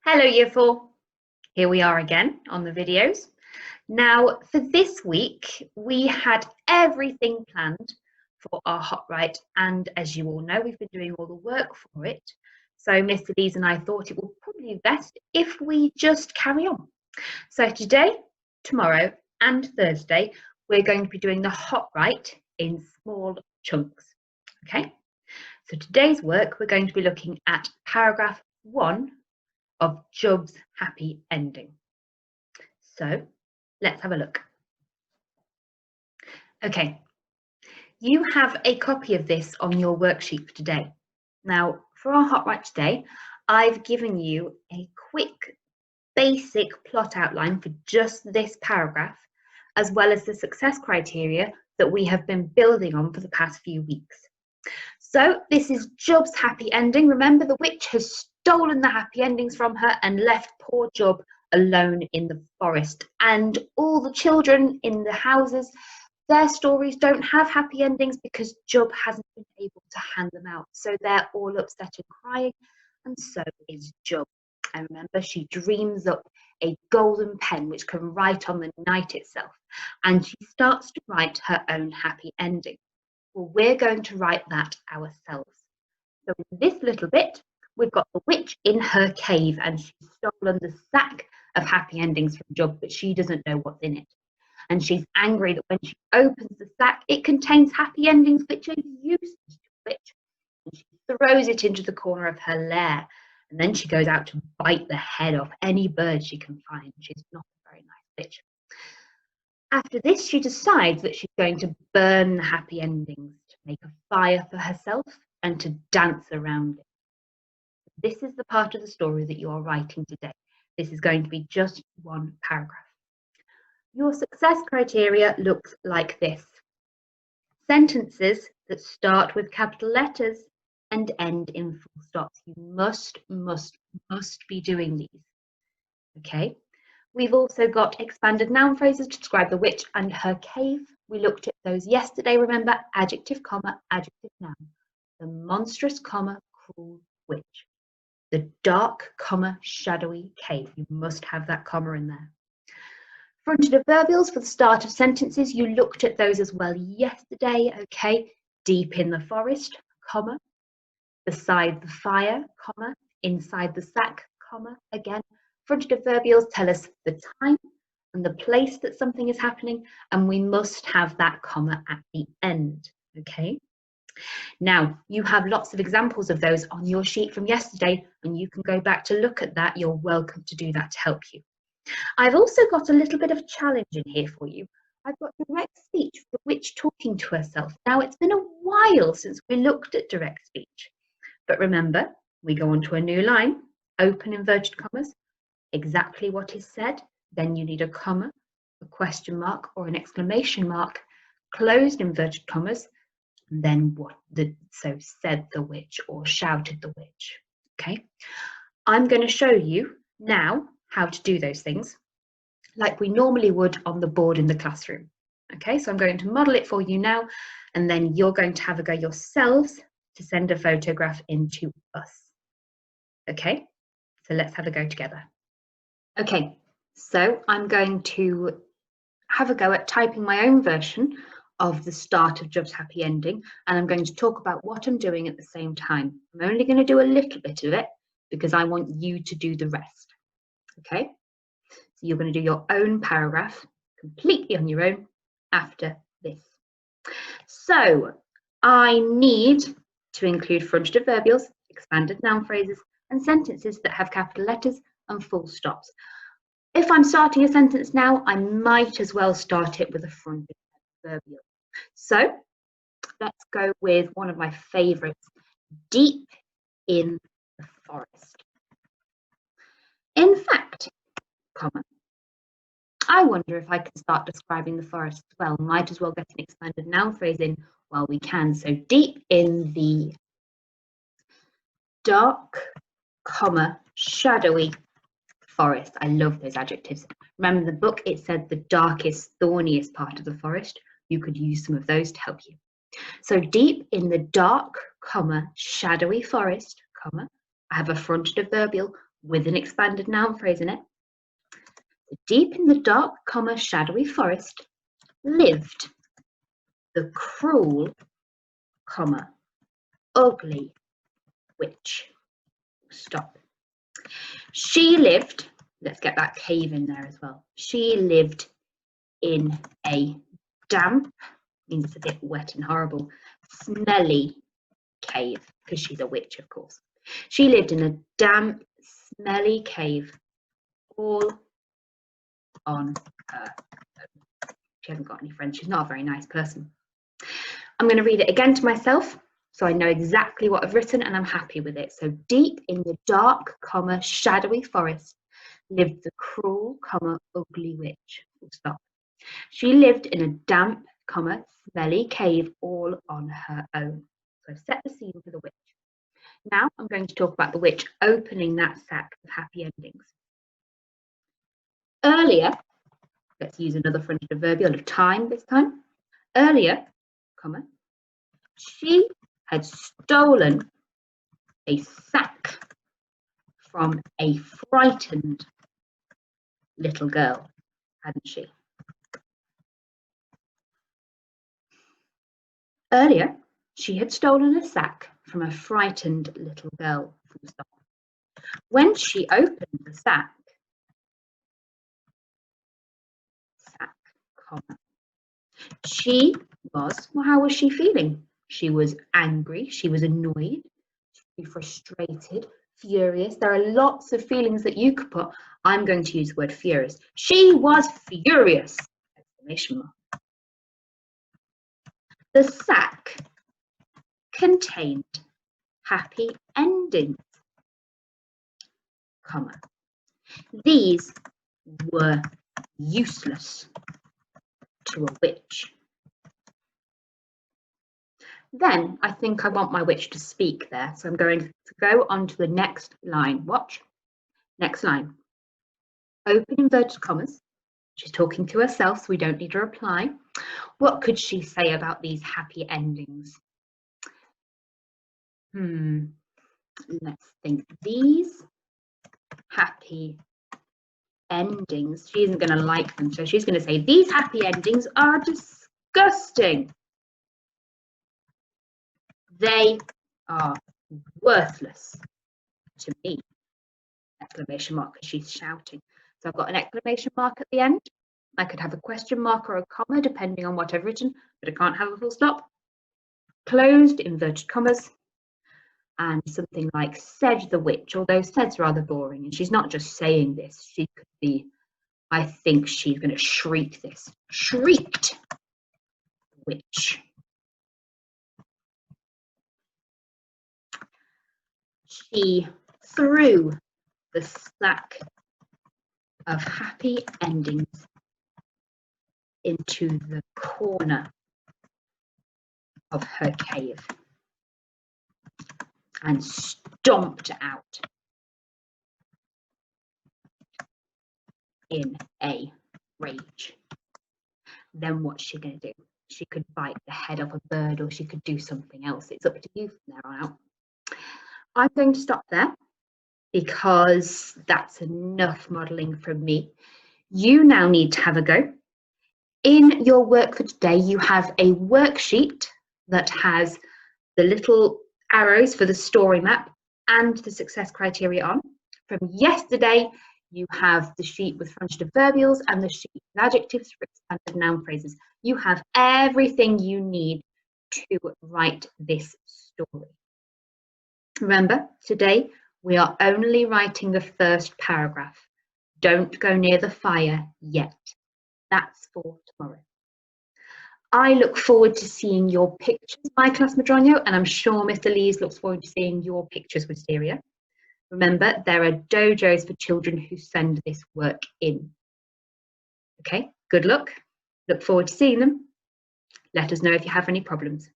Hello Year 4, here we are again on the videos. Now for this week we had everything planned for our hot write, and as you all know we've been doing all the work for it, so Mr. Lees and I thought it would probably be best if we just carry on. So today, tomorrow and Thursday we're going to be doing the hot write in small chunks. Okay, so today's work we're going to be looking at paragraph 1 of Job's happy ending. So let's have a look. Okay, you have a copy of this on your worksheet for today. Now, for our hot write today, I've given you a quick basic plot outline for just this paragraph, as well as the success criteria that we have been building on for the past few weeks. So this is Job's happy ending. Remember, the witch has stolen the happy endings from her and left poor Job alone in the forest. And all the children in the houses, their stories don't have happy endings because Job hasn't been able to hand them out. So they're all upset and crying, and so is Job. And remember, she dreams up a golden pen which can write on the night itself, and she starts to write her own happy ending. Well, we're going to write that ourselves. So in this little bit, we've got the witch in her cave, and she's stolen the sack of happy endings from Job, but she doesn't know what's in it. And she's angry that when she opens the sack, it contains happy endings which are useless to the witch. And she throws it into the corner of her lair. And then she goes out to bite the head off any bird she can find. She's not a very nice witch. After this, she decides that she's going to burn the happy endings, to make a fire for herself and to dance around it. This is the part of the story that you are writing today. This is going to be just one paragraph. Your success criteria looks like this. Sentences that start with capital letters and end in full stops. You must be doing these. Okay. We've also got expanded noun phrases to describe the witch and her cave. We looked at those yesterday, remember? Adjective, comma, adjective, noun. The monstrous, comma, cruel witch. The dark, comma, shadowy cave. You must have that comma in there. Fronted adverbials for the start of sentences. You looked at those as well yesterday, okay? Deep in the forest, comma. Beside the fire, comma. Inside the sack, comma. Again. Fronted adverbials tell us the time and the place that something is happening, and we must have that comma at the end, okay? Now, you have lots of examples of those on your sheet from yesterday, and you can go back to look at that. You're welcome to do that to help you. I've also got a little bit of challenge in here for you. I've got direct speech, the witch talking to herself. Now, it's been a while since we looked at direct speech, but remember, we go on to a new line, open inverted commas, exactly what is said, then you need a comma, a question mark, or an exclamation mark, closed inverted commas, and then what so said the witch or shouted the witch. Okay, I'm going to show you now how to do those things like we normally would on the board in the classroom. Okay, so I'm going to model it for you now, and then you're going to have a go yourselves to send a photograph in to us. Okay, so let's have a go together. Okay, so I'm going to have a go at typing my own version of the start of Job's happy ending, and I'm going to talk about what I'm doing at the same time. I'm only going to do a little bit of it because I want you to do the rest. Okay, so you're going to do your own paragraph completely on your own after this. So I need to include fronted adverbials, expanded noun phrases, and sentences that have capital letters and full stops. If I'm starting a sentence now, I might as well start it with a fronted adverbial. So let's go with one of my favorites, deep in the forest. In fact, comma, I wonder if I can start describing the forest as well. Might as well get an expanded noun phrase in while we can. So deep in the dark, comma, shadowy forest. I love those adjectives. Remember in the book it said the darkest, thorniest part of the forest. You could use some of those to help you. So deep in the dark, comma, shadowy forest, comma, I have a fronted adverbial with an expanded noun phrase in it. Deep in the dark, shadowy forest lived the cruel, ugly witch. Stop. She lived, let's get that cave in there as well. She lived in a damp, means it's a bit wet and horrible, smelly cave, because she's a witch, of course. She lived in a damp, smelly cave all on her own. She hasn't got any friends. She's not a very nice person. I'm going to read it again to myself so I know exactly what I've written and I'm happy with it. So deep in the dark, shadowy forest lived the cruel, ugly witch. Full stop. She lived in a damp, smelly cave all on her own. So I've set the scene for the witch. Now I'm going to talk about the witch opening that sack of happy endings. Earlier, let's use another fronted adverbial of time this time. Earlier, she had stolen a sack from a frightened little girl, hadn't she? Earlier, she had stolen a sack from a frightened little girl. When she opened the sack, she was, well, how was she feeling? She was angry, she was annoyed, she was frustrated, furious. There are lots of feelings that you could put. I'm going to use the word furious. She was furious! Exclamation mark. The sack contained happy endings, these were useless to a witch. Then I think I want my witch to speak there, so I'm going to go on to the next line. Watch. Next line. Open inverted commas. She's talking to herself, so we don't need a reply. What could she say about these happy endings? Let's think. These happy endings, she isn't going to like them, so she's going to say, these happy endings are disgusting. They are worthless to me. Exclamation mark, because she's shouting. So I've got an exclamation mark at the end. I could have a question mark or a comma depending on what I've written, but I can't have a full stop. Closed inverted commas. And something like said the witch, although said's rather boring, and she's not just saying this, she could be, I think she's going to shriek this. Shrieked witch. She threw the sack of happy endings into the corner of her cave and stomped out in a rage. Then what's she going to do? She could bite the head off a bird, or she could do something else. It's up to you from there on out. I'm going to stop there because that's enough modelling from me. You now need to have a go. In your work for today, you have a worksheet that has the little arrows for the story map and the success criteria on. From yesterday, you have the sheet with fronted adverbials and the sheet with adjectives for expanded noun phrases. You have everything you need to write this story. Remember, today we are only writing the first paragraph. Don't go near the fire yet. That's for tomorrow. I look forward to seeing your pictures, my class Madronio, and I'm sure Mr. Lees looks forward to seeing your pictures, Wisteria. Remember, there are dojos for children who send this work in. Okay, good luck. Look forward to seeing them. Let us know if you have any problems.